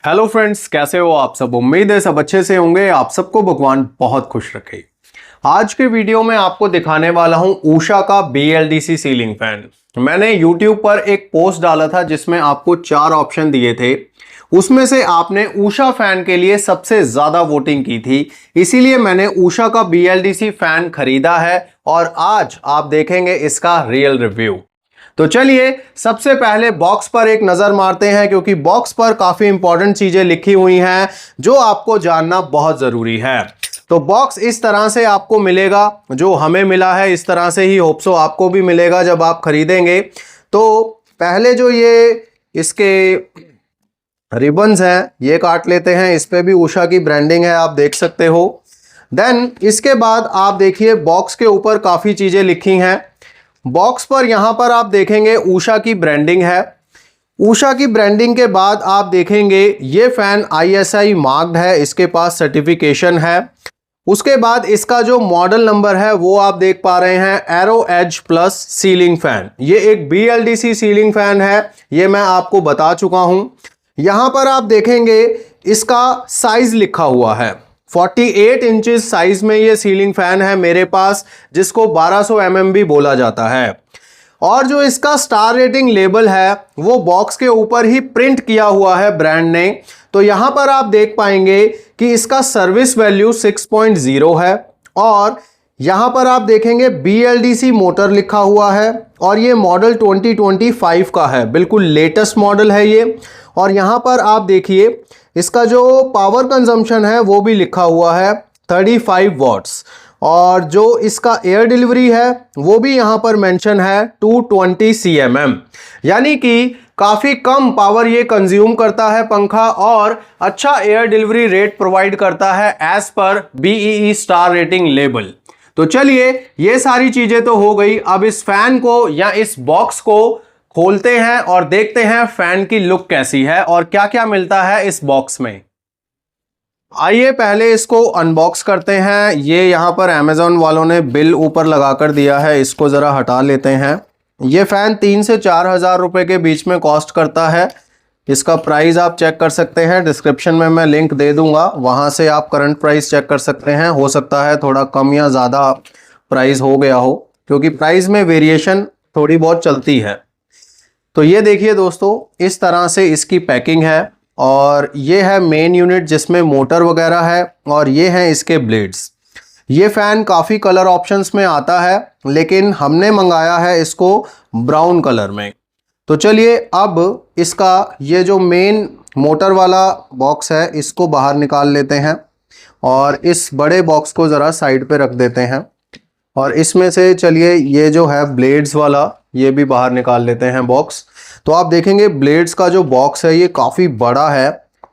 Hello friends, कैसे हो आप सब। उम्मीद है सब अच्छे से होंगे। आप सबको भगवान बहुत खुश रखे। आज के वीडियो में आपको दिखाने वाला हूं उषा का BLDC सीलिंग फैन। मैंने YouTube पर एक पोस्ट डाला था जिसमें आपको 4 ऑप्शन दिए थे। उसमें से आपने उषा फैन के लिए सबसे ज्यादा वोटिंग की थी, इसीलिए मैंने उषा का BLDC फैन खरीदा है और आज आप देखेंगे इसका रियल रिव्यू। तो चलिए सबसे पहले बॉक्स पर एक नजर मारते हैं, क्योंकि बॉक्स पर काफी इंपॉर्टेंट चीजें लिखी हुई हैं जो आपको जानना बहुत जरूरी है। तो बॉक्स इस तरह से आपको मिलेगा, जो हमें मिला है इस तरह से ही होप सो आपको भी मिलेगा जब आप खरीदेंगे। तो पहले जो ये इसके रिबन्स हैं ये काट लेते हैं। इस पे भी उषा की ब्रांडिंग है, आप देख सकते हो। देन इसके बाद आप देखिए बॉक्स के ऊपर काफी चीजें लिखी हैं। बॉक्स पर यहां पर आप देखेंगे उषा की ब्रांडिंग है। उषा की ब्रांडिंग के बाद आप देखेंगे ये फैन ISI मार्क्ड है, इसके पास सर्टिफिकेशन है। उसके बाद इसका जो मॉडल नंबर है वो आप देख पा रहे हैं, Aero Edge plus ceiling fan. ये एक BLDC सीलिंग फैन है, ये मैं आपको बता चुका हूं। यहां पर आप देखेंगे इसका साइज लिखा हुआ है, 48 इंचेस साइज में ये सीलिंग फैन है मेरे पास, जिसको 1200 mm भी बोला जाता है। और जो इसका स्टार रेटिंग लेबल है वो बॉक्स के ऊपर ही प्रिंट किया हुआ है ब्रांड ने। तो यहां पर आप देख पाएंगे कि इसका सर्विस वैल्यू 6.0 है और यहां पर आप देखेंगे BLDC मोटर लिखा हुआ है और ये मॉडल 2025 का है, बिल्कुल लेटेस्ट मॉडल है ये। और यहां पर आप देखिए इसका जो पावर कंजम्पशन है वो भी लिखा हुआ है 35 वॉट्स, और जो इसका एयर डिलीवरी है वो भी यहां पर मेंशन है 220 cm, यानी कि काफी कम पावर ये कंज्यूम करता है पंखा और अच्छा एयर डिलीवरी रेट प्रोवाइड करता है as per BEE star rating label. तो चलिए ये सारी चीजें तो हो गई। अब इस फैन को या इस बॉक्स को खोलते हैं और देखते हैं फैन की लुक कैसी है और क्या क्या मिलता है इस बॉक्स में। आइए पहले इसको अनबॉक्स करते हैं। ये यहाँ पर अमेज़ॉन वालों ने बिल ऊपर लगाकर दिया है, इसको ज़रा हटा लेते हैं। ये फ़ैन 3 से 4 हज़ार रुपये के बीच में कॉस्ट करता है। इसका प्राइस आप चेक कर सकते हैं, डिस्क्रिप्शन में मैं लिंक दे दूंगा, वहाँ से आप करंट प्राइस चेक कर सकते हैं। हो सकता है थोड़ा कम या ज़्यादा प्राइस हो गया हो, क्योंकि प्राइस में वेरिएशन थोड़ी बहुत चलती है। तो ये देखिए दोस्तों, इस तरह से इसकी पैकिंग है और ये है मेन यूनिट जिसमें मोटर वगैरह है और ये हैं इसके ब्लेड्स। ये फ़ैन काफ़ी कलर ऑप्शंस में आता है, लेकिन हमने मंगाया है इसको ब्राउन कलर में। तो चलिए अब इसका ये जो मेन मोटर वाला बॉक्स है इसको बाहर निकाल लेते हैं और इस बड़े बॉक्स को ज़रा साइड पे रख देते हैं। और इसमें से चलिए ये जो है ब्लेड्स वाला ये भी बाहर निकाल लेते हैं बॉक्स। तो आप देखेंगे ब्लेड्स का जो बॉक्स है ये काफ़ी बड़ा है।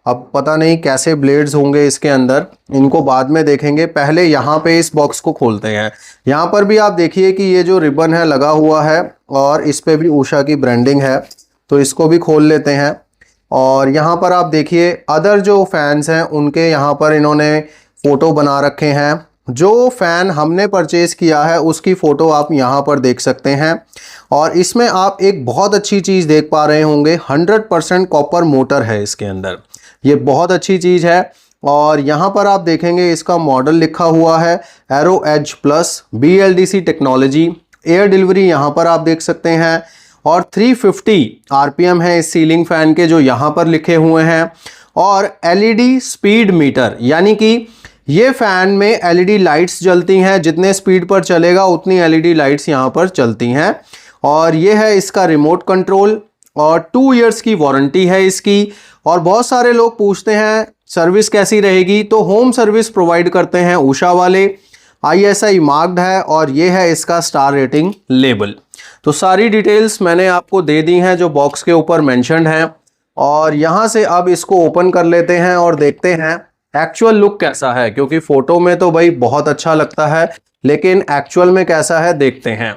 अब पता नहीं कैसे ब्लेड्स होंगे इसके अंदर, इनको बाद में देखेंगे। पहले यहाँ पे इस बॉक्स को खोलते हैं। यहाँ पर भी आप देखिए कि ये जो रिबन है लगा हुआ है और इस पे भी उषा की ब्रांडिंग है, तो इसको भी खोल लेते हैं। और यहाँ पर आप देखिए अदर जो फैंस हैं उनके यहाँ पर इन्होंने फ़ोटो बना रखे हैं। जो फ़ैन हमने परचेज़ किया है उसकी फ़ोटो आप यहाँ पर देख सकते हैं। और इसमें आप एक बहुत अच्छी चीज़ देख पा रहे होंगे, 100% कॉपर मोटर है इसके अंदर, ये बहुत अच्छी चीज़ है। और यहाँ पर आप देखेंगे इसका मॉडल लिखा हुआ है Aero Edge plus BLDC technology. Air delivery यहाँ पर आप देख सकते हैं और 350 RPM है इस सीलिंग फ़ैन के जो यहाँ पर लिखे हुए हैं। और LED स्पीड मीटर, यानी कि ये फ़ैन में LED लाइट्स जलती हैं, जितने स्पीड पर चलेगा उतनी LED लाइट्स यहाँ पर चलती हैं। और ये है इसका रिमोट कंट्रोल और 2 इयर्स की वारंटी है इसकी। और बहुत सारे लोग पूछते हैं सर्विस कैसी रहेगी, तो होम सर्विस प्रोवाइड करते हैं उषा वाले, ISI मार्क्ड है और ये है इसका स्टार रेटिंग लेबल। तो सारी डिटेल्स मैंने आपको दे दी हैं जो बॉक्स के ऊपर मेंशन्ड हैं। और यहाँ से अब इसको ओपन कर लेते हैं और देखते हैं एक्चुअल लुक कैसा है, क्योंकि फ़ोटो में तो भाई बहुत अच्छा लगता है, लेकिन एक्चुअल में कैसा है देखते हैं।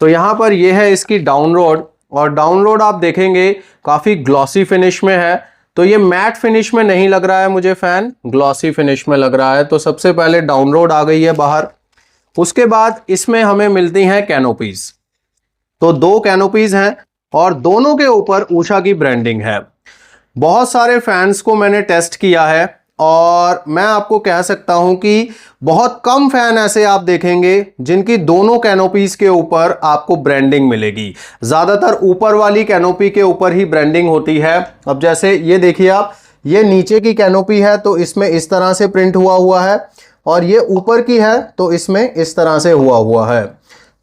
तो यहाँ पर ये है इसकी डाउनलोड, और डाउनलोड आप देखेंगे काफ़ी ग्लॉसी फिनिश में है। तो ये मैट फिनिश में नहीं लग रहा है मुझे, फ़ैन ग्लॉसी फिनिश में लग रहा है। तो सबसे पहले डाउनलोड आ गई है बाहर। उसके बाद इसमें हमें मिलती हैं कैनोपीज़। तो 2 कैनोपीज़ हैं और दोनों के ऊपर उषा की ब्रांडिंग है। बहुत सारे फैंस को मैंने टेस्ट किया है और मैं आपको कह सकता हूं कि बहुत कम फैन ऐसे आप देखेंगे जिनकी दोनों कैनोपीज के ऊपर आपको ब्रांडिंग मिलेगी। ज़्यादातर ऊपर वाली कैनोपी के ऊपर ही ब्रांडिंग होती है। अब जैसे ये देखिए आप, ये नीचे की कैनोपी है तो इसमें इस तरह से प्रिंट हुआ है, और ये ऊपर की है तो इसमें इस तरह से हुआ है।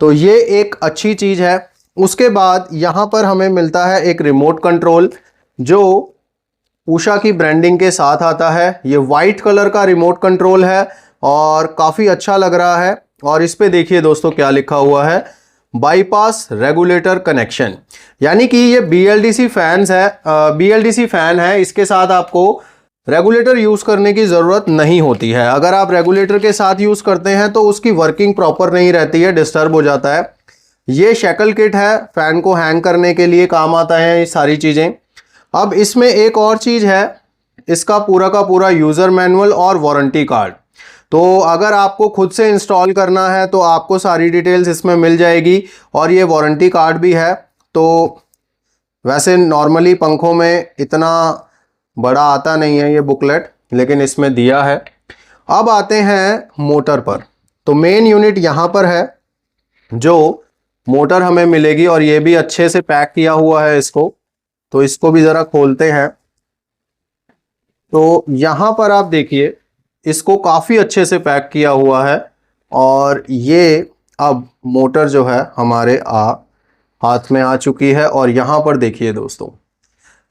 तो ये एक अच्छी चीज़ है। उसके बाद यहाँ पर हमें मिलता है एक रिमोट कंट्रोल जो उषा की ब्रांडिंग के साथ आता है। ये वाइट कलर का रिमोट कंट्रोल है और काफ़ी अच्छा लग रहा है। और इस पे देखिए दोस्तों क्या लिखा हुआ है, बाईपास रेगुलेटर कनेक्शन, यानी कि ये BLDC फैंस है, BLDC फैन है, इसके साथ आपको रेगुलेटर यूज़ करने की ज़रूरत नहीं होती है। अगर आप रेगुलेटर के साथ यूज़ करते हैं तो उसकी वर्किंग प्रॉपर नहीं रहती है, डिस्टर्ब हो जाता है। ये शैकल किट है, फ़ैन को हैंग करने के लिए काम आता है ये सारी चीज़ें। अब इसमें एक और चीज़ है, इसका पूरा का पूरा यूज़र मैनुअल और वारंटी कार्ड। तो अगर आपको खुद से इंस्टॉल करना है तो आपको सारी डिटेल्स इसमें मिल जाएगी, और ये वारंटी कार्ड भी है। तो वैसे नॉर्मली पंखों में इतना बड़ा आता नहीं है ये बुकलेट, लेकिन इसमें दिया है। अब आते हैं मोटर पर। तो मेन यूनिट यहाँ पर है जो मोटर हमें मिलेगी, और ये भी अच्छे से पैक किया हुआ है इसको। तो इसको भी ज़रा खोलते हैं। तो यहाँ पर आप देखिए, इसको काफ़ी अच्छे से पैक किया हुआ है, और ये अब मोटर जो है हमारे हाथ में आ चुकी है। और यहाँ पर देखिए दोस्तों,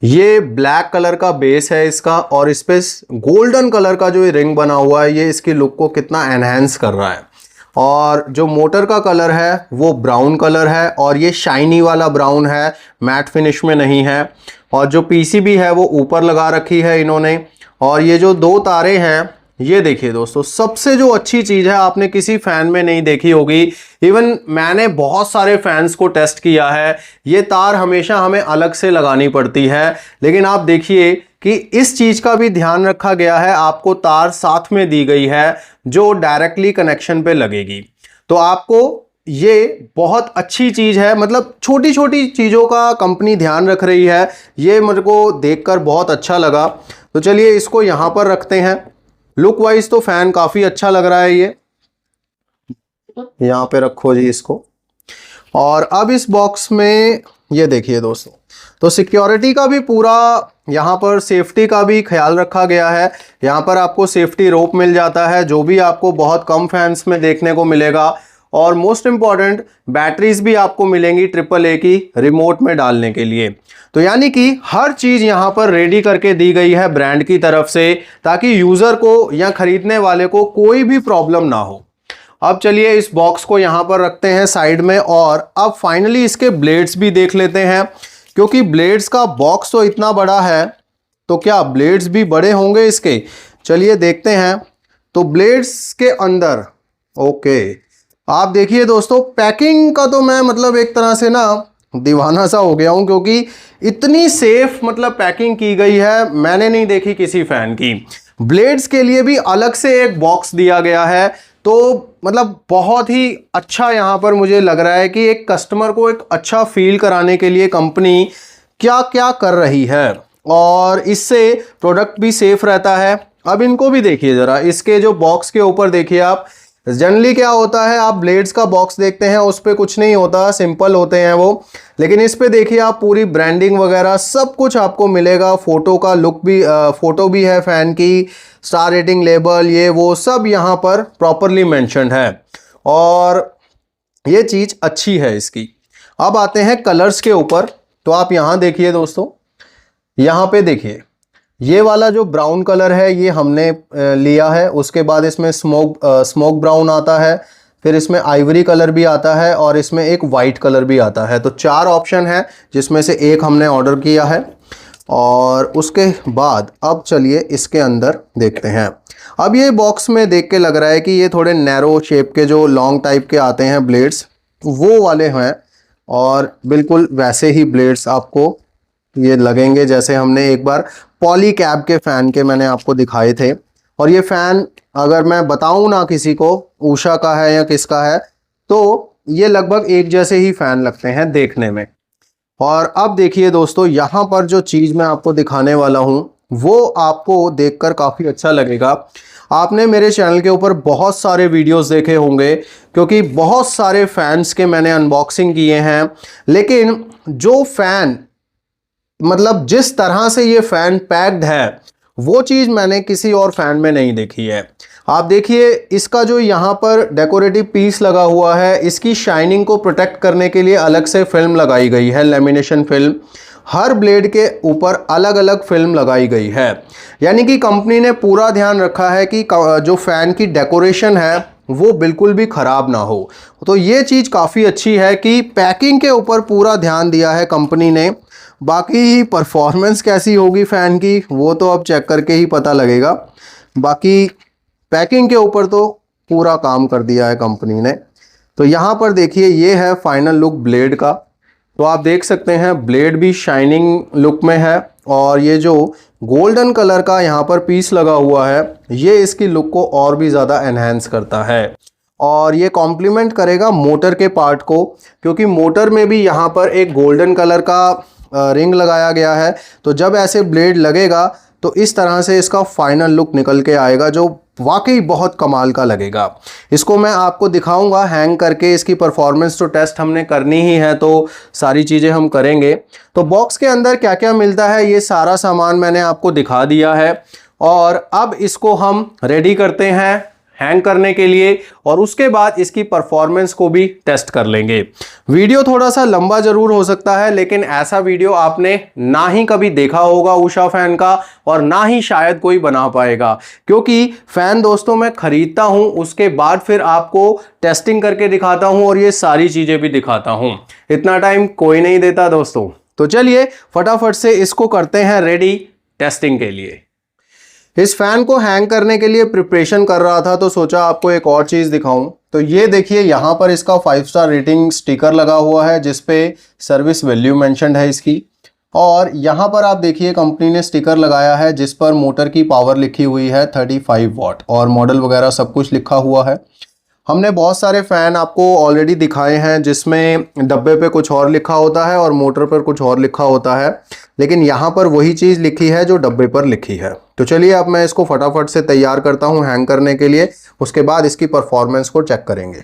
ये ब्लैक कलर का बेस है इसका, और इस पे गोल्डन कलर का जो ये रिंग बना हुआ है, ये इसकी लुक को कितना एनहेंस कर रहा है। और जो मोटर का कलर है वो ब्राउन कलर है, और ये शाइनी वाला ब्राउन है, मैट फिनिश में नहीं है। और जो PCB है वो ऊपर लगा रखी है इन्होंने। और ये जो दो तारे हैं, ये देखिए दोस्तों, सबसे जो अच्छी चीज़ है आपने किसी फ़ैन में नहीं देखी होगी, इवन मैंने बहुत सारे फैंस को टेस्ट किया है, ये तार हमेशा हमें अलग से लगानी पड़ती है। लेकिन आप देखिए कि इस चीज़ का भी ध्यान रखा गया है, आपको तार साथ में दी गई है जो डायरेक्टली कनेक्शन पे लगेगी। तो आपको ये बहुत अच्छी चीज़ है, मतलब छोटी छोटी चीज़ों का कंपनी ध्यान रख रही है। ये मेरे को देखकर बहुत अच्छा लगा। तो चलिए इसको यहाँ पर रखते हैं। लुक वाइज तो फैन काफ़ी अच्छा लग रहा है। ये यहाँ पे रखो जी इसको। और अब इस बॉक्स में ये देखिए दोस्तों, तो सिक्योरिटी का भी पूरा यहाँ पर सेफ्टी का भी ख्याल रखा गया है। यहाँ पर आपको सेफ्टी रोप मिल जाता है, जो भी आपको बहुत कम फैंस में देखने को मिलेगा। और मोस्ट इम्पॉर्टेंट, बैटरीज भी आपको मिलेंगी AAA की रिमोट में डालने के लिए। तो यानी कि हर चीज़ यहाँ पर रेडी करके दी गई है ब्रांड की तरफ से, ताकि यूज़र को या खरीदने वाले को कोई भी प्रॉब्लम ना हो। अब चलिए इस बॉक्स को यहाँ पर रखते हैं साइड में, और अब फाइनली इसके ब्लेड्स भी देख लेते हैं। क्योंकि ब्लेड्स का बॉक्स तो इतना बड़ा है, तो क्या ब्लेड्स भी बड़े होंगे इसके? चलिए देखते हैं। तो ब्लेड्स के अंदर, ओके, आप देखिए दोस्तों, पैकिंग का तो मैं मतलब एक तरह से ना दीवाना सा हो गया हूँ, क्योंकि इतनी सेफ मतलब पैकिंग की गई है, मैंने नहीं देखी किसी फैन की। ब्लेड्स के लिए भी अलग से एक बॉक्स दिया गया है। तो मतलब बहुत ही अच्छा यहाँ पर मुझे लग रहा है कि एक कस्टमर को एक अच्छा फील कराने के लिए कंपनी क्या क्या कर रही है, और इससे प्रोडक्ट भी सेफ रहता है। अब इनको भी देखिए ज़रा, इसके जो बॉक्स के ऊपर देखिए आप, जनरली क्या होता है, आप ब्लेड्स का बॉक्स देखते हैं उस पर कुछ नहीं होता, सिंपल होते हैं वो। लेकिन इस पे देखिए आप, पूरी ब्रांडिंग वगैरह सब कुछ आपको मिलेगा। फोटो का लुक भी, फोटो भी है फैन की, स्टार रेटिंग लेबल, ये वो सब यहाँ पर प्रॉपरली मेंशन्ड है, और ये चीज़ अच्छी है इसकी। अब आते हैं कलर्स के ऊपर। तो आप यहाँ देखिए दोस्तों, यहाँ पे देखिए, ये वाला जो ब्राउन कलर है ये हमने लिया है। उसके बाद इसमें स्मोक ब्राउन आता है, फिर इसमें आइवरी कलर भी आता है, और इसमें एक वाइट कलर भी आता है। तो 4 ऑप्शन है, जिसमें से एक हमने ऑर्डर किया है। और उसके बाद अब चलिए इसके अंदर देखते हैं। अब ये बॉक्स में देख के लग रहा है कि ये थोड़े नैरो शेप के जो लॉन्ग टाइप के आते हैं ब्लेड्स, वो वाले हैं, और बिल्कुल वैसे ही ब्लेड्स आपको ये लगेंगे जैसे हमने एक बार पॉली कैब के फ़ैन के मैंने आपको दिखाए थे। और ये फ़ैन अगर मैं बताऊं ना किसी को उषा का है या किसका है, तो ये लगभग एक जैसे ही फ़ैन लगते हैं देखने में। और अब देखिए दोस्तों, यहाँ पर जो चीज़ मैं आपको दिखाने वाला हूँ वो आपको देखकर काफ़ी अच्छा लगेगा। आपने मेरे चैनल के ऊपर बहुत सारे वीडियोस देखे होंगे, क्योंकि बहुत सारे फैंस के मैंने अनबॉक्सिंग किए हैं, लेकिन जो फ़ैन मतलब जिस तरह से ये फ़ैन पैक्ड है वो चीज़ मैंने किसी और फ़ैन में नहीं देखी है। आप देखिए, इसका जो यहाँ पर डेकोरेटिव पीस लगा हुआ है, इसकी शाइनिंग को प्रोटेक्ट करने के लिए अलग से फिल्म लगाई गई है, लेमिनेशन फिल्म। हर ब्लेड के ऊपर अलग अलग फिल्म लगाई गई है, यानी कि कंपनी ने पूरा ध्यान रखा है कि जो फ़ैन की डेकोरेशन है वो बिल्कुल भी ख़राब ना हो। तो ये चीज़ काफ़ी अच्छी है कि पैकिंग के ऊपर पूरा ध्यान दिया है कंपनी ने। बाकी परफॉर्मेंस कैसी होगी फ़ैन की वो तो अब चेक करके ही पता लगेगा। बाकी पैकिंग के ऊपर तो पूरा काम कर दिया है कंपनी ने। तो यहाँ पर देखिए, ये है फाइनल लुक ब्लेड का। तो आप देख सकते हैं ब्लेड भी शाइनिंग लुक में है, और ये जो गोल्डन कलर का यहाँ पर पीस लगा हुआ है ये इसकी लुक को और भी ज़्यादा एनहेंस करता है, और ये कॉम्प्लीमेंट करेगा मोटर के पार्ट को, क्योंकि मोटर में भी यहाँ पर एक गोल्डन कलर का रिंग लगाया गया है। तो जब ऐसे ब्लेड लगेगा तो इस तरह से इसका फाइनल लुक निकल के आएगा, जो वाकई बहुत कमाल का लगेगा। इसको मैं आपको दिखाऊंगा हैंग करके। इसकी परफॉर्मेंस तो टेस्ट हमने करनी ही है, तो सारी चीज़ें हम करेंगे। तो बॉक्स के अंदर क्या क्या मिलता है ये सारा सामान मैंने आपको दिखा दिया है, और अब इसको हम रेडी करते हैं हैंग करने के लिए, और उसके बाद इसकी परफॉर्मेंस को भी टेस्ट कर लेंगे। वीडियो थोड़ा सा लंबा जरूर हो सकता है, लेकिन ऐसा वीडियो आपने ना ही कभी देखा होगा उषा फैन का, और ना ही शायद कोई बना पाएगा, क्योंकि फैन दोस्तों मैं खरीदता हूं, उसके बाद फिर आपको टेस्टिंग करके दिखाता हूं और ये सारी चीजें भी दिखाता हूं। इतना टाइम कोई नहीं देता दोस्तों। तो चलिए फटाफट से इसको करते हैं रेडी टेस्टिंग के लिए। इस फैन को हैंग करने के लिए प्रिपरेशन कर रहा था, तो सोचा आपको एक और चीज़ दिखाऊं। तो ये देखिए, यहाँ पर इसका 5 स्टार रेटिंग स्टिकर लगा हुआ है जिसपे सर्विस वैल्यू मेंशन्ड है इसकी, और यहाँ पर आप देखिए कंपनी ने स्टिकर लगाया है जिस पर मोटर की पावर लिखी हुई है 35 वाट, और मॉडल वगैरह सब कुछ लिखा हुआ है। हमने बहुत सारे फ़ैन आपको ऑलरेडी दिखाए हैं जिसमें डब्बे पे कुछ और लिखा होता है और मोटर पर कुछ और लिखा होता है, लेकिन यहाँ पर वही चीज़ लिखी है जो डब्बे पर लिखी है। तो चलिए अब मैं इसको फटाफट से तैयार करता हूँ हैंग करने के लिए, उसके बाद इसकी परफॉर्मेंस को चेक करेंगे।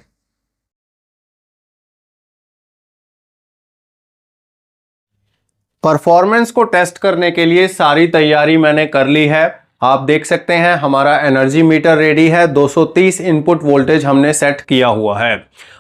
परफॉर्मेंस को टेस्ट करने के लिए सारी तैयारी मैंने कर ली है। आप देख सकते हैं हमारा एनर्जी मीटर रेडी है, 230 इनपुट वोल्टेज हमने सेट किया हुआ है,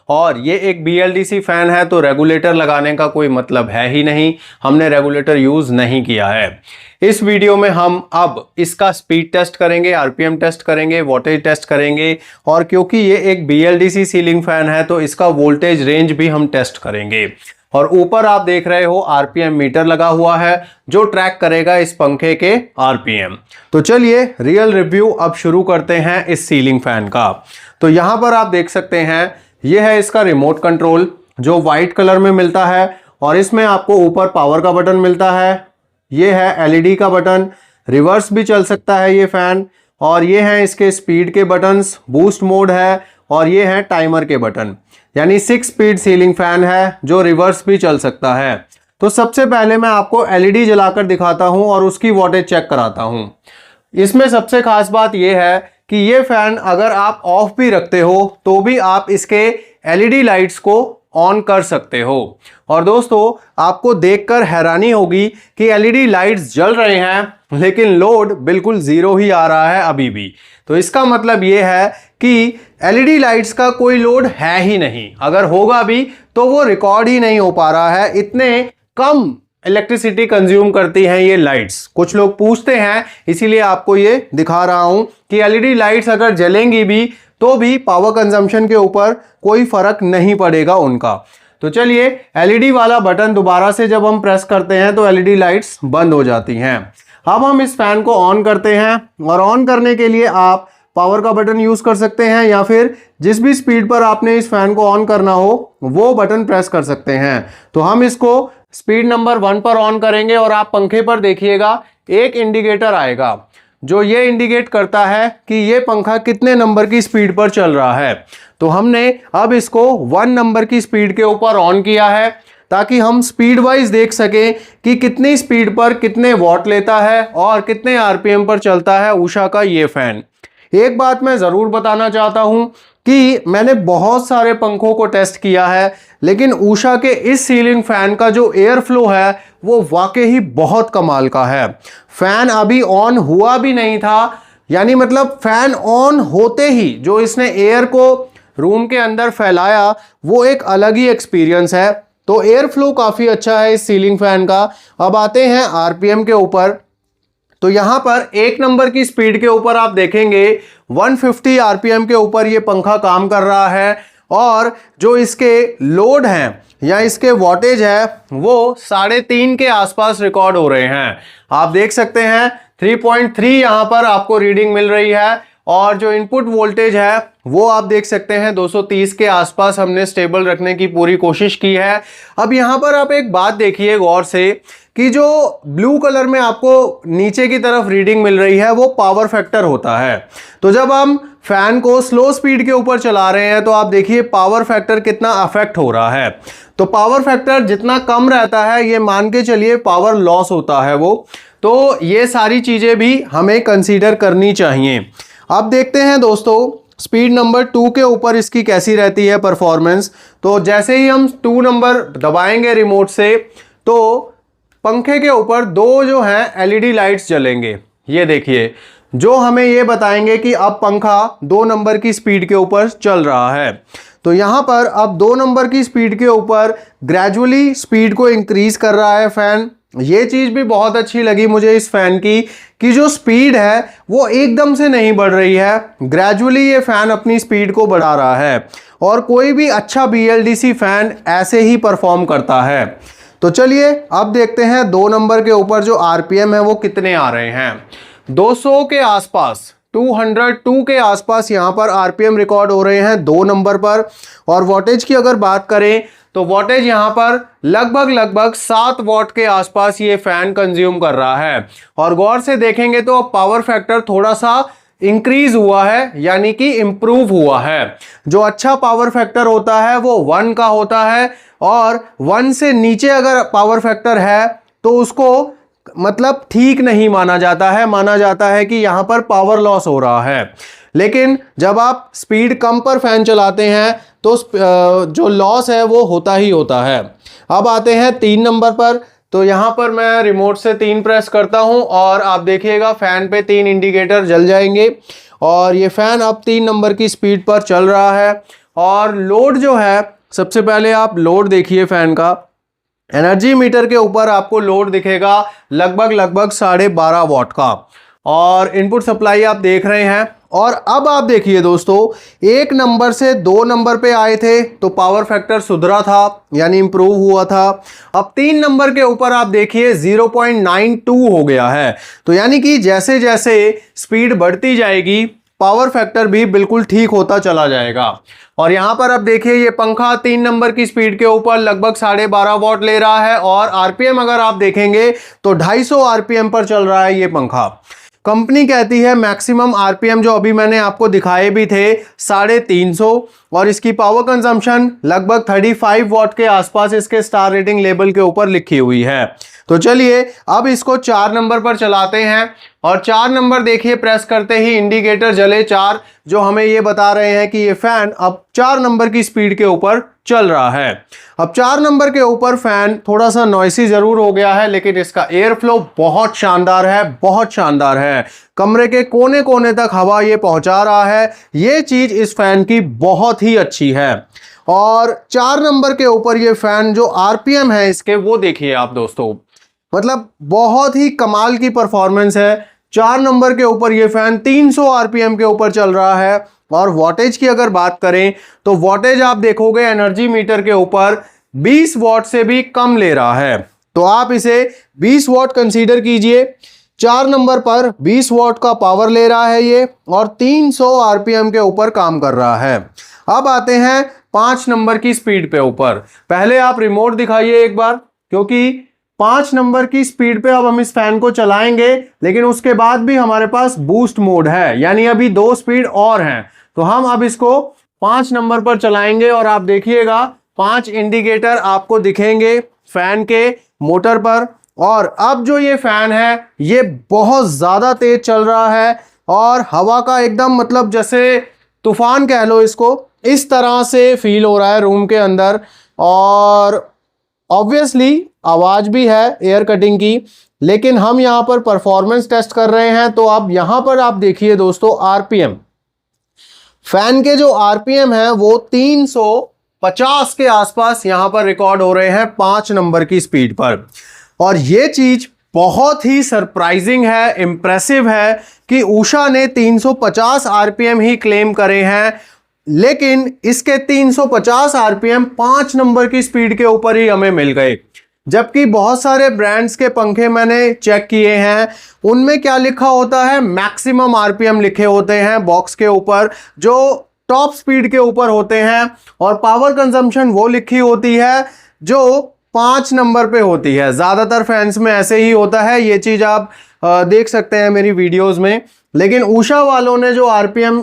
और ये एक BLDC फैन है तो रेगुलेटर लगाने का कोई मतलब है ही नहीं, हमने रेगुलेटर यूज नहीं किया है। इस वीडियो में हम अब इसका स्पीड टेस्ट करेंगे, RPM टेस्ट करेंगे, वोल्टेज टेस्ट करेंगे, और क्योंकि ये एक BLDC सीलिंग फैन है तो इसका वोल्टेज रेंज भी हम टेस्ट करेंगे। और ऊपर आप देख रहे हो RPM मीटर लगा हुआ है जो ट्रैक करेगा इस पंखे के RPM। तो चलिए रियल रिव्यू अब शुरू करते हैं इस सीलिंग फैन का। तो यहां पर आप देख सकते हैं यह है इसका रिमोट कंट्रोल जो वाइट कलर में मिलता है, और इसमें आपको ऊपर पावर का बटन मिलता है, ये है LED का बटन, रिवर्स भी चल सकता है ये फैन, और ये हैं इसके स्पीड के बटन्स, बूस्ट मोड है, और ये है टाइमर के बटन। यानी 6 स्पीड सीलिंग फैन है जो रिवर्स भी चल सकता है। तो सबसे पहले मैं आपको LED जलाकर दिखाता हूं और उसकी वोल्टेज चेक कराता हूं। इसमें सबसे खास बात यह है कि ये फैन अगर आप ऑफ भी रखते हो तो भी आप इसके LED लाइट्स को ऑन कर सकते हो। और दोस्तों आपको देखकर हैरानी होगी कि LED लाइट्स जल रहे हैं लेकिन लोड बिल्कुल जीरो ही आ रहा है अभी भी। तो इसका मतलब ये है कि LED लाइट्स का कोई लोड है ही नहीं, अगर होगा भी तो वो रिकॉर्ड ही नहीं हो पा रहा है, इतने कम इलेक्ट्रिसिटी कंज्यूम करती हैं ये लाइट्स। कुछ लोग पूछते हैं इसीलिए आपको ये दिखा रहा हूं कि LED लाइट्स अगर जलेंगी भी तो भी पावर कंजम्पशन के ऊपर कोई फर्क नहीं पड़ेगा उनका। तो चलिए LED वाला बटन दोबारा से जब हम प्रेस करते हैं तो LED लाइट्स बंद हो जाती हैं। अब हम इस फैन को ऑन करते हैं, और ऑन करने के लिए आप पावर का बटन यूज कर सकते हैं या फिर जिस भी स्पीड पर आपने इस फैन को ऑन करना हो वो बटन प्रेस कर सकते हैं। तो हम इसको स्पीड नंबर 1 पर ऑन करेंगे और आप पंखे पर देखिएगा एक इंडिकेटर आएगा जो ये इंडिकेट करता है कि ये पंखा कितने नंबर की स्पीड पर चल रहा है। तो हमने अब इसको 1 नंबर की स्पीड के ऊपर ऑन किया है। ताकि हम स्पीड वाइज देख सकें कि कितनी स्पीड पर कितने वॉट लेता है और कितने आरपीएम पर चलता है उषा का ये फैन। एक बात मैं ज़रूर बताना चाहता हूं कि मैंने बहुत सारे पंखों को टेस्ट किया है, लेकिन उषा के इस सीलिंग फैन का जो एयर फ्लो है वो वाकई ही बहुत कमाल का है। फैन अभी ऑन हुआ भी नहीं था, यानी मतलब फैन ऑन होते ही जो इसने एयर को रूम के अंदर फैलाया वो एक अलग ही एक्सपीरियंस है। तो एयर फ्लो काफ़ी अच्छा है इस सीलिंग फैन का। अब आते हैं आरपीएम के ऊपर। तो यहाँ पर 1 नंबर की स्पीड के ऊपर आप देखेंगे 150 आरपीएम के ऊपर ये पंखा काम कर रहा है, और जो इसके लोड हैं या इसके वॉटेज है वो 3.5 के आसपास रिकॉर्ड हो रहे हैं। आप देख सकते हैं 3.3 यहाँ पर आपको रीडिंग मिल रही है, और जो इनपुट वोल्टेज है वो आप देख सकते हैं 230 के आसपास हमने स्टेबल रखने की पूरी कोशिश की है। अब यहाँ पर आप एक बात देखिए गौर से कि जो ब्लू कलर में आपको नीचे की तरफ रीडिंग मिल रही है वो पावर फैक्टर होता है। तो जब हम फैन को स्लो स्पीड के ऊपर चला रहे हैं तो आप देखिए पावर फैक्टर कितना अफेक्ट हो रहा है। तो पावर फैक्टर जितना कम रहता है ये मान के चलिए पावर लॉस होता है वो। तो ये सारी चीज़ें भी हमें कंसीडर करनी चाहिए। अब देखते हैं दोस्तों स्पीड नंबर 2 के ऊपर इसकी कैसी रहती है परफॉर्मेंस। तो जैसे ही हम 2 नंबर दबाएंगे रिमोट से तो पंखे के ऊपर 2 जो हैं एलईडी लाइट्स जलेंगे। ये देखिए, जो हमें ये बताएंगे कि अब पंखा 2 नंबर की स्पीड के ऊपर चल रहा है। तो यहाँ पर अब 2 नंबर की स्पीड के ऊपर ग्रेजुअली स्पीड को इंक्रीज कर रहा है फैन। ये चीज़ भी बहुत अच्छी लगी मुझे इस फैन की कि जो स्पीड है वो एकदम से नहीं बढ़ रही है, ग्रेजुअली ये फैन अपनी स्पीड को बढ़ा रहा है। और कोई भी अच्छा BLDC फैन ऐसे ही परफॉर्म करता है। तो चलिए अब देखते हैं 2 नंबर के ऊपर जो आरपीएम है वो कितने आ रहे हैं। 200 के आसपास, 202 के आसपास यहाँ पर आरपीएम रिकॉर्ड हो रहे हैं 2 नंबर पर। और वॉटेज की अगर बात करें तो वॉटेज यहाँ पर लगभग 7 वॉट के आसपास ये फैन कंज्यूम कर रहा है। और गौर से देखेंगे तो अब पावर फैक्टर थोड़ा सा इंक्रीज हुआ है, यानी कि इंप्रूव हुआ है। जो अच्छा पावर फैक्टर होता है वो 1 का होता है, और 1 से नीचे अगर पावर फैक्टर है तो उसको मतलब ठीक नहीं माना जाता है, माना जाता है कि यहाँ पर पावर लॉस हो रहा है। लेकिन जब आप स्पीड कम पर फैन चलाते हैं तो जो लॉस है वो होता ही होता है। अब आते हैं 3 नंबर पर। तो यहाँ पर मैं रिमोट से 3 प्रेस करता हूँ और आप देखिएगा फैन पे 3 इंडिकेटर जल जाएंगे, और ये फैन अब 3 नंबर की स्पीड पर चल रहा है। और लोड जो है, सबसे पहले आप लोड देखिए फैन का। एनर्जी मीटर के ऊपर आपको लोड दिखेगा लगभग 12.5 वॉट का, और इनपुट सप्लाई आप देख रहे हैं। और अब आप देखिए दोस्तों, 1 नंबर से 2 नंबर पे आए थे तो पावर फैक्टर सुधरा था, यानी इंप्रूव हुआ था। अब 3 नंबर के ऊपर आप देखिए 0.92 हो गया है। तो यानी कि जैसे जैसे स्पीड बढ़ती जाएगी पावर फैक्टर भी बिल्कुल ठीक होता चला जाएगा। और यहाँ पर अब देखिए ये पंखा 3 नंबर की स्पीड के ऊपर लगभग 12.5 वॉट ले रहा है, और आरपीएम अगर आप देखेंगे तो 250 आरपीएम पर चल रहा है ये पंखा। कंपनी कहती है मैक्सिमम आरपीएम जो अभी मैंने आपको दिखाए भी थे 350, और इसकी पावर कंजम्पशन लगभग 35 वॉट के आसपास इसके स्टार रेटिंग लेबल के ऊपर लिखी हुई है। तो चलिए अब इसको 4 नंबर पर चलाते हैं, और 4 नंबर देखिए प्रेस करते ही इंडिकेटर जले 4, जो हमें ये बता रहे हैं कि ये फैन अब 4 नंबर की स्पीड के ऊपर चल रहा है। अब 4 नंबर के ऊपर फैन थोड़ा सा नॉइसी जरूर हो गया है, लेकिन इसका एयर फ्लो बहुत शानदार है, बहुत शानदार है। कमरे के कोने कोने तक हवा ये पहुंचा रहा है, ये चीज इस फैन की बहुत ही अच्छी है। और 4 नंबर के ऊपर ये फैन जो आरपीएम है इसके वो देखिए आप दोस्तों, मतलब बहुत ही कमाल की परफॉर्मेंस है। 4 नंबर के ऊपर ये फैन 300 आरपीएम के ऊपर चल रहा है। और वॉटेज की अगर बात करें तो वॉटेज आप देखोगे एनर्जी मीटर के ऊपर 20 वॉट से भी कम ले रहा है। तो आप इसे 20 वॉट कंसीडर कीजिए। 4 नंबर पर 20 वॉट का पावर ले रहा है ये, और 300 आरपीएम के ऊपर काम कर रहा है। अब आते हैं 5 नंबर की स्पीड पे ऊपर। पहले आप रिमोट दिखाइए एक बार, क्योंकि 5 नंबर की स्पीड पे अब हम इस फैन को चलाएंगे, लेकिन उसके बाद भी हमारे पास बूस्ट मोड है, यानी अभी 2 स्पीड और हैं। तो हम अब इसको 5 नंबर पर चलाएंगे और आप देखिएगा 5 इंडिकेटर आपको दिखेंगे फैन के मोटर पर। और अब जो ये फैन है ये बहुत ज़्यादा तेज चल रहा है और हवा का एकदम मतलब जैसे तूफान कह लो इसको, इस तरह से फील हो रहा है रूम के अंदर। और ऑब्वियसली आवाज़ भी है एयर कटिंग की, लेकिन हम यहाँ पर परफॉर्मेंस टेस्ट कर रहे हैं। तो अब यहाँ पर आप देखिए दोस्तों, आरपीएम फैन के जो आरपीएम है वो 350 के आसपास यहाँ पर रिकॉर्ड हो रहे हैं 5 नंबर की स्पीड पर। और ये चीज बहुत ही सरप्राइजिंग है, इंप्रेसिव है कि उषा ने 350 आरपीएम ही क्लेम करे हैं, लेकिन इसके 350 आरपीएम 5 नंबर की स्पीड के ऊपर ही हमें मिल गए। जबकि बहुत सारे ब्रांड्स के पंखे मैंने चेक किए हैं, उनमें क्या लिखा होता है, मैक्सिमम आरपीएम लिखे होते हैं बॉक्स के ऊपर जो टॉप स्पीड के ऊपर होते हैं, और पावर कंजम्पशन वो लिखी होती है जो 5 नंबर पे होती है। ज्यादातर फैंस में ऐसे ही होता है, ये चीज आप देख सकते हैं मेरी वीडियोस में। लेकिन उषा वालों ने जो आरपीएम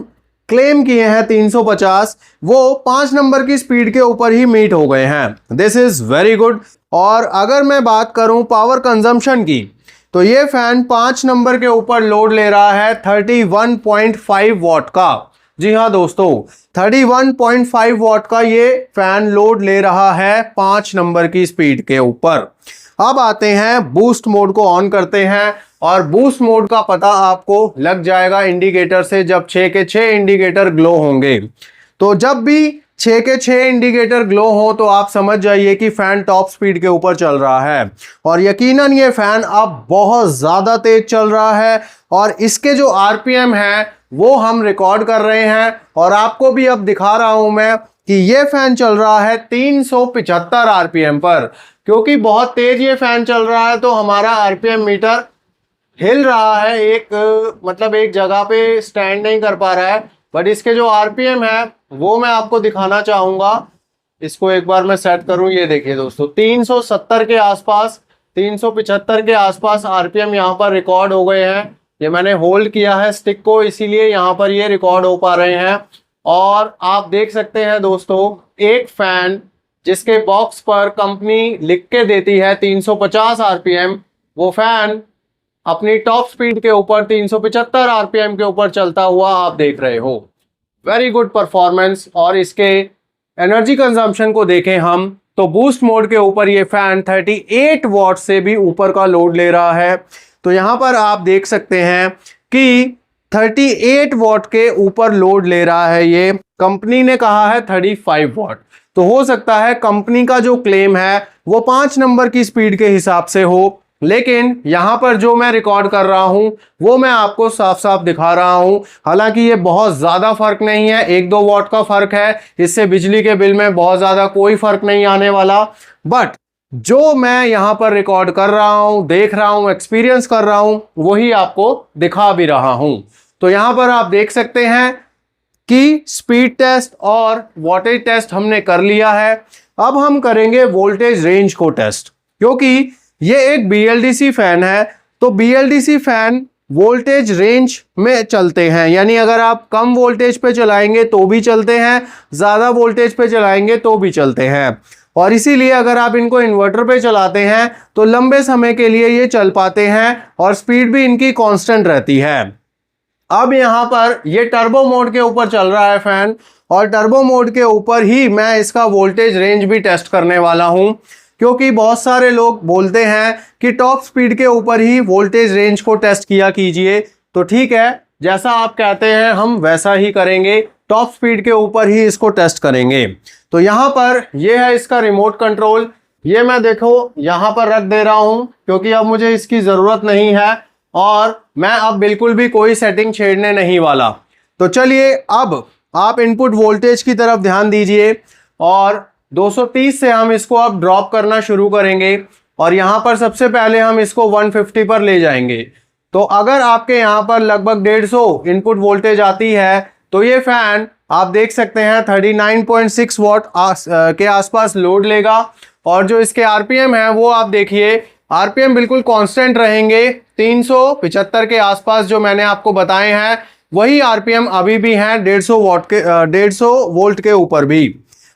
क्लेम किए हैं 350, वो 5 नंबर की स्पीड के ऊपर ही मीट हो गए हैं। This is very good. और अगर मैं बात करूं पावर कंजम्पशन की, तो ये फैन 5 नंबर के ऊपर लोड ले रहा है 31.5 वॉट का। जी हाँ दोस्तों, 31.5 वॉट का ये फैन लोड ले रहा है 5 नंबर की स्पीड के ऊपर। अब आते हैं बूस्ट मोड को ऑन करते हैं, और बूस्ट मोड का पता आपको लग जाएगा इंडिकेटर से, जब 6 के 6 इंडिकेटर ग्लो होंगे। तो जब भी 6 के 6 इंडिकेटर ग्लो हो तो आप समझ जाइए कि फैन टॉप स्पीड के ऊपर चल रहा है। और यकीनन ये फैन अब बहुत ज्यादा तेज चल रहा है, और इसके जो आरपीएम है वो हम रिकॉर्ड कर रहे हैं, और आपको भी अब दिखा रहा हूं मैं कि ये फैन चल रहा है 375 आरपीएम पर। क्योंकि बहुत तेज ये फैन चल रहा है तो हमारा आरपीएम मीटर हिल रहा है, एक जगह पे स्टैंड नहीं कर पा रहा है। बट इसके जो आरपीएम है वो मैं आपको दिखाना चाहूंगा। इसको एक बार मैं सेट करूं, ये देखिए दोस्तों, 370 के आसपास, 375 के आसपास आरपीएम यहाँ पर रिकॉर्ड हो गए हैं। ये मैंने होल्ड किया है स्टिक को, इसीलिए यहाँ पर ये रिकॉर्ड हो पा रहे हैं। और आप देख सकते हैं दोस्तों, एक फैन जिसके बॉक्स पर कंपनी लिख के देती है 350 आरपीएम, वो फैन अपनी टॉप स्पीड के ऊपर 375 आरपीएम के ऊपर चलता हुआ आप देख रहे हो। Very good performance. और इसके एनर्जी कंजम्पशन को देखें हम, तो बूस्ट मोड के ऊपर ये फैन 38 वॉट से भी ऊपर का लोड ले रहा है। तो यहाँ पर आप देख सकते हैं कि 38 वॉट के ऊपर लोड ले रहा है ये। कंपनी ने कहा है 35 वॉट, तो हो सकता है कंपनी का जो क्लेम है वो 5 नंबर की स्पीड के हिसाब से हो, लेकिन यहां पर जो मैं रिकॉर्ड कर रहा हूं वो मैं आपको साफ साफ दिखा रहा हूं। हालांकि ये बहुत ज्यादा फर्क नहीं है, 1-2 वॉट का फर्क है, इससे बिजली के बिल में बहुत ज्यादा कोई फर्क नहीं आने वाला। बट जो मैं यहां पर रिकॉर्ड कर रहा हूं, देख रहा हूं, एक्सपीरियंस कर रहा हूं, वही आपको दिखा भी रहा हूं। तो यहां पर आप देख सकते हैं कि स्पीड टेस्ट और वोल्टेज टेस्ट हमने कर लिया है। अब हम करेंगे वोल्टेज रेंज को टेस्ट, क्योंकि ये एक BLDC फैन है। तो BLDC फैन वोल्टेज रेंज में चलते हैं, यानी अगर आप कम वोल्टेज पे चलाएंगे तो भी चलते हैं, ज्यादा वोल्टेज पे चलाएंगे तो भी चलते हैं। और इसीलिए अगर आप इनको इन्वर्टर पे चलाते हैं तो लंबे समय के लिए ये चल पाते हैं, और स्पीड भी इनकी कांस्टेंट रहती है। अब यहाँ पर ये टर्बो मोड के ऊपर चल रहा है फैन, और टर्बो मोड के ऊपर ही मैं इसका वोल्टेज रेंज भी टेस्ट करने वाला हूं, क्योंकि बहुत सारे लोग बोलते हैं कि टॉप स्पीड के ऊपर ही वोल्टेज रेंज को टेस्ट किया कीजिए। तो ठीक है, जैसा आप कहते हैं हम वैसा ही करेंगे, टॉप स्पीड के ऊपर ही इसको टेस्ट करेंगे। तो यहाँ पर ये है इसका रिमोट कंट्रोल, ये मैं देखो यहाँ पर रख दे रहा हूँ क्योंकि अब मुझे इसकी ज़रूरत नहीं है, और मैं अब बिल्कुल भी कोई सेटिंग छेड़ने नहीं वाला। तो चलिए अब आप इनपुट वोल्टेज की तरफ ध्यान दीजिए, और 230 से हम इसको अब ड्रॉप करना शुरू करेंगे, और यहाँ पर सबसे पहले हम इसको 150 पर ले जाएंगे। तो अगर आपके यहाँ पर लगभग 150 इनपुट वोल्टेज आती है तो ये फैन आप देख सकते हैं 39.6 वॉट के आसपास लोड लेगा। और जो इसके आरपीएम है वो आप देखिए, आरपीएम बिल्कुल कांस्टेंट रहेंगे, 375 के आसपास जो मैंने आपको बताए हैं वही आरपीएम अभी भी हैं 150 वोल्ट के ऊपर भी।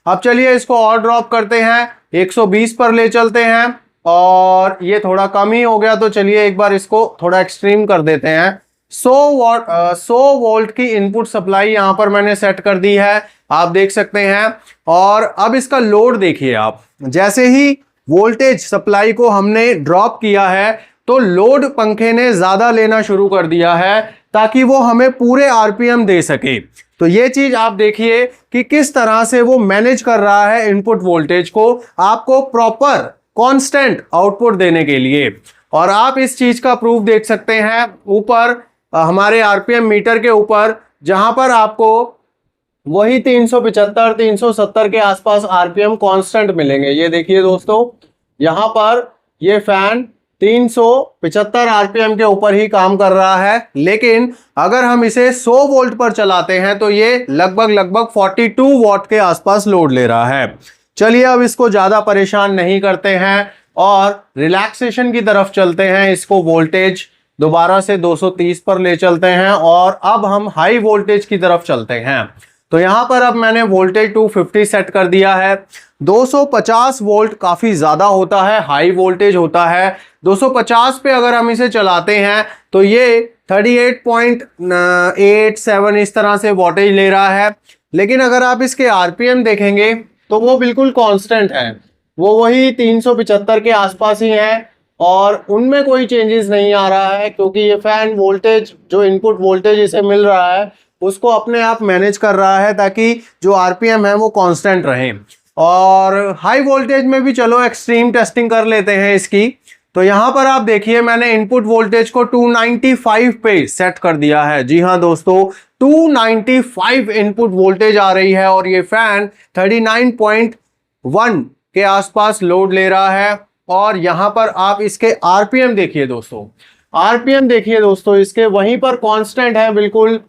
अब चलिए इसको और ड्रॉप करते हैं, 120 पर ले चलते हैं, और ये थोड़ा कम ही हो गया, तो चलिए एक बार इसको थोड़ा एक्सट्रीम कर देते हैं। 100 वोल्ट की इनपुट सप्लाई यहां पर मैंने सेट कर दी है, आप देख सकते हैं। और अब इसका लोड देखिए आप, जैसे ही वोल्टेज सप्लाई को हमने ड्रॉप किया है तो लोड पंखे ने ज्यादा लेना शुरू कर दिया है ताकि वो हमें पूरे आरपीएम दे सके। तो ये चीज आप देखिए कि किस तरह से वो मैनेज कर रहा है इनपुट वोल्टेज को आपको प्रॉपर कांस्टेंट आउटपुट देने के लिए। और आप इस चीज का प्रूफ देख सकते हैं ऊपर हमारे आरपीएम मीटर के ऊपर, जहां पर आपको वही 375 370 के आसपास आरपीएम कांस्टेंट मिलेंगे। ये देखिए दोस्तों, यहां पर ये फैन 375 आरपीएम के ऊपर ही काम कर रहा है, लेकिन अगर हम इसे 100 वोल्ट पर चलाते हैं तो ये लगभग 42 वॉट के आसपास लोड ले रहा है। चलिए अब इसको ज्यादा परेशान नहीं करते हैं और रिलैक्सेशन की तरफ चलते हैं। इसको वोल्टेज दोबारा से 230 पर ले चलते हैं और अब हम हाई वोल्टेज की तरफ चलते हैं। तो यहां पर अब मैंने वोल्टेज 250 सेट कर दिया है। 250 वोल्ट काफी ज्यादा होता है, हाई वोल्टेज होता है। 250 पे अगर हम इसे चलाते हैं तो ये 38.87 इस तरह से वोल्टेज ले रहा है। लेकिन अगर आप इसके आरपीएम देखेंगे तो वो बिल्कुल कांस्टेंट है, वो वही 375 के आसपास ही है और उनमें कोई चेंजेस नहीं आ रहा है, क्योंकि ये फैन वोल्टेज जो इनपुट वोल्टेज इसे मिल रहा है उसको अपने आप मैनेज कर रहा है ताकि जो आरपीएम है वो कांस्टेंट रहे। और हाई वोल्टेज में भी चलो एक्सट्रीम टेस्टिंग कर लेते हैं इसकी। तो यहां पर आप देखिए मैंने इनपुट वोल्टेज को 295 पे सेट कर दिया है। जी हां दोस्तों, 295 इनपुट वोल्टेज आ रही है और ये फैन 39.1 के आसपास लोड ले रहा है। और यहां पर आप इसके आरपीएम देखिए दोस्तों, आरपीएम देखिए दोस्तों, इसके वहीं पर कांस्टेंट है, बिल्कुल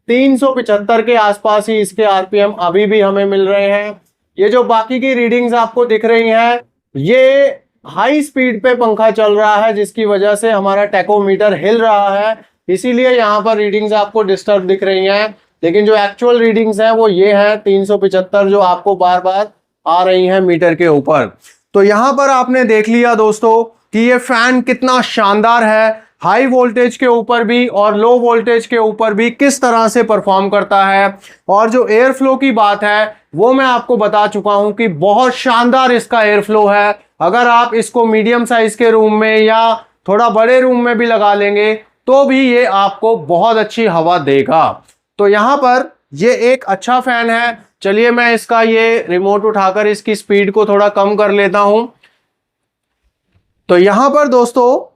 375 के आसपास ही इसके आरपीएम अभी भी हमें मिल रहे हैं। ये जो बाकी की रीडिंग्स आपको दिख रही हैं, ये हाई स्पीड पे पंखा चल रहा है जिसकी वजह से हमारा टैकोमीटर हिल रहा है, इसीलिए यहाँ पर रीडिंग्स आपको डिस्टर्ब दिख रही हैं। लेकिन जो एक्चुअल रीडिंग्स हैं वो ये हैं 375 जो आपको बार बार आ रही हैं मीटर के ऊपर। तो यहाँ पर आपने देख लिया दोस्तों कि ये फैन कितना शानदार है, हाई वोल्टेज के ऊपर भी और लो वोल्टेज के ऊपर भी किस तरह से परफॉर्म करता है। और जो एयर फ्लो की बात है वो मैं आपको बता चुका हूं कि बहुत शानदार इसका एयर फ्लो है। अगर आप इसको मीडियम साइज के रूम में या थोड़ा बड़े रूम में भी लगा लेंगे तो भी ये आपको बहुत अच्छी हवा देगा। तो यहां पर ये एक अच्छा फैन है। चलिए मैं इसका ये रिमोट उठाकर इसकी स्पीड को थोड़ा कम कर लेता हूं। तो यहां पर दोस्तों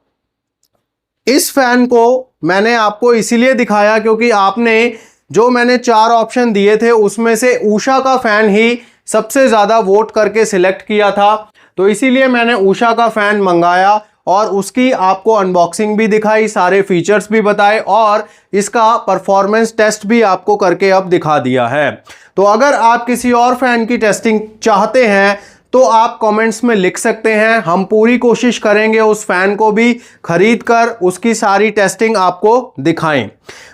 इस फैन को मैंने आपको इसीलिए दिखाया क्योंकि आपने जो मैंने 4 ऑप्शन दिए थे उसमें से उषा का फैन ही सबसे ज्यादा वोट करके सिलेक्ट किया था। तो इसीलिए मैंने उषा का फैन मंगाया और उसकी आपको अनबॉक्सिंग भी दिखाई, सारे फीचर्स भी बताए और इसका परफॉर्मेंस टेस्ट भी आपको करके अब दिखा दिया है। तो अगर आप किसी और फैन की टेस्टिंग चाहते हैं तो आप कमेंट्स में लिख सकते हैं, हम पूरी कोशिश करेंगे उस फैन को भी खरीद कर उसकी सारी टेस्टिंग आपको दिखाएं।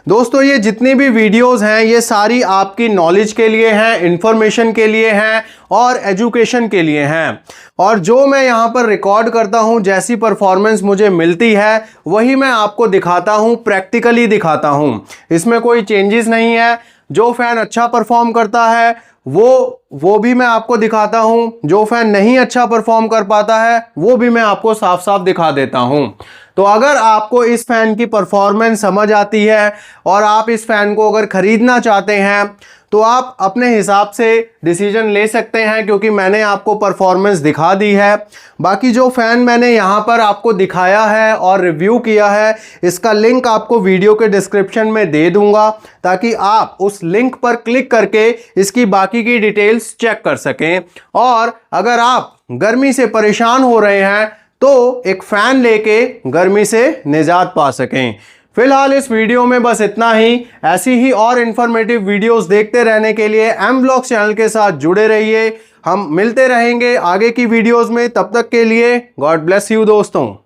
दोस्तों ये जितनी भी वीडियोस हैं ये सारी आपकी नॉलेज के लिए हैं, इंफॉर्मेशन के लिए हैं और एजुकेशन के लिए हैं। और जो मैं यहाँ पर रिकॉर्ड करता हूँ, जैसी परफॉर्मेंस मुझे मिलती है वही मैं आपको दिखाता हूँ, प्रैक्टिकली दिखाता हूँ, इसमें कोई चेंजेस नहीं है। जो फैन अच्छा परफॉर्म करता है वो भी मैं आपको दिखाता हूं, जो फैन नहीं अच्छा परफॉर्म कर पाता है वो भी मैं आपको साफ साफ दिखा देता हूं। तो अगर आपको इस फैन की परफॉर्मेंस समझ आती है और आप इस फैन को अगर खरीदना चाहते हैं तो आप अपने हिसाब से डिसीजन ले सकते हैं, क्योंकि मैंने आपको परफॉर्मेंस दिखा दी है। बाकी जो फैन मैंने यहाँ पर आपको दिखाया है और रिव्यू किया है, इसका लिंक आपको वीडियो के डिस्क्रिप्शन में दे दूंगा ताकि आप उस लिंक पर क्लिक करके इसकी बाकी की डिटेल्स चेक कर सकें। और अगर आप गर्मी से परेशान हो रहे हैं तो एक फैन लेके गर्मी से निजात पा सकें। फिलहाल इस वीडियो में बस इतना ही। ऐसी ही और इन्फॉर्मेटिव वीडियोस देखते रहने के लिए एम व्लॉग्स चैनल के साथ जुड़े रहिए। हम मिलते रहेंगे आगे की वीडियोस में, तब तक के लिए गॉड ब्लेस यू दोस्तों।